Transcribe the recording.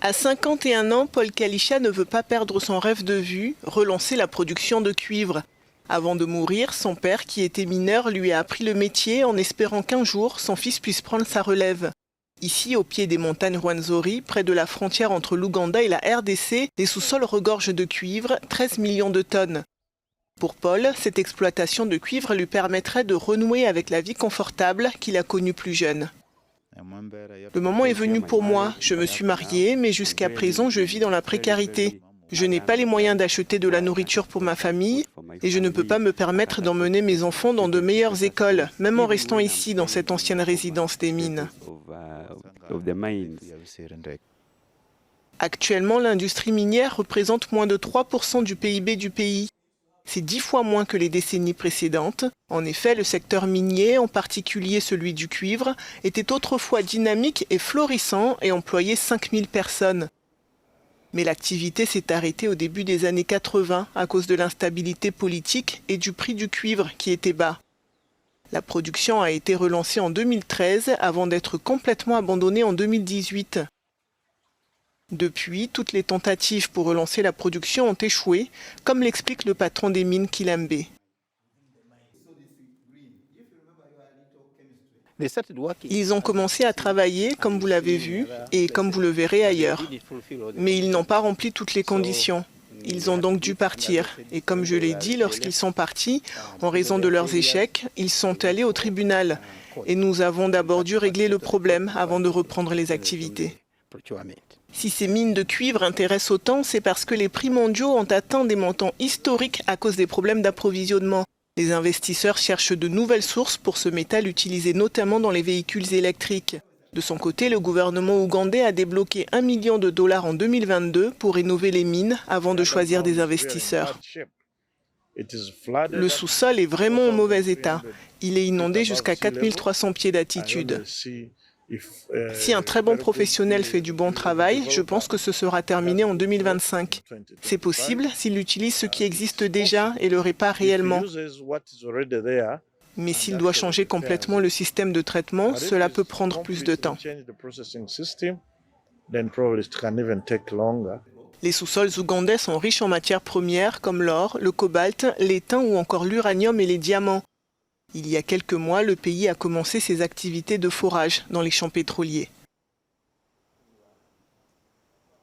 À 51 ans, Paul Kalischa ne veut pas perdre son rêve de vue, relancer la production de cuivre. Avant de mourir, son père, qui était mineur, lui a appris le métier en espérant qu'un jour, son fils puisse prendre sa relève. Ici, au pied des montagnes Rwenzori, près de la frontière entre l'Ouganda et la RDC, les sous-sols regorgent de cuivre, 13 millions de tonnes. Pour Paul, cette exploitation de cuivre lui permettrait de renouer avec la vie confortable qu'il a connue plus jeune. Le moment est venu pour moi. Je me suis mariée, mais jusqu'à présent, je vis dans la précarité. Je n'ai pas les moyens d'acheter de la nourriture pour ma famille et je ne peux pas me permettre d'emmener mes enfants dans de meilleures écoles, même en restant ici, dans cette ancienne résidence des mines. Actuellement, l'industrie minière représente moins de 3% du PIB du pays. C'est 10 fois moins que les décennies précédentes. En effet, le secteur minier, en particulier celui du cuivre, était autrefois dynamique et florissant et employait 5000 personnes. Mais l'activité s'est arrêtée au début des années 80 à cause de l'instabilité politique et du prix du cuivre qui était bas. La production a été relancée en 2013 avant d'être complètement abandonnée en 2018. Depuis, toutes les tentatives pour relancer la production ont échoué, comme l'explique le patron des mines Kilembe. Ils ont commencé à travailler, comme vous l'avez vu, et comme vous le verrez ailleurs. Mais ils n'ont pas rempli toutes les conditions. Ils ont donc dû partir. Et comme je l'ai dit, lorsqu'ils sont partis, en raison de leurs échecs, ils sont allés au tribunal. Et nous avons d'abord dû régler le problème avant de reprendre les activités. Si ces mines de cuivre intéressent autant, c'est parce que les prix mondiaux ont atteint des montants historiques à cause des problèmes d'approvisionnement. Les investisseurs cherchent de nouvelles sources pour ce métal utilisé notamment dans les véhicules électriques. De son côté, le gouvernement ougandais a débloqué $1 million en 2022 pour rénover les mines avant de choisir des investisseurs. Le sous-sol est vraiment en mauvais état. Il est inondé jusqu'à 4300 pieds d'altitude. Si un très bon professionnel fait du bon travail, je pense que ce sera terminé en 2025. C'est possible s'il utilise ce qui existe déjà et le répare réellement. Mais s'il doit changer complètement le système de traitement, cela peut prendre plus de temps. Les sous-sols ougandais sont riches en matières premières comme l'or, le cobalt, l'étain ou encore l'uranium et les diamants. Il y a quelques mois, le pays a commencé ses activités de forage dans les champs pétroliers.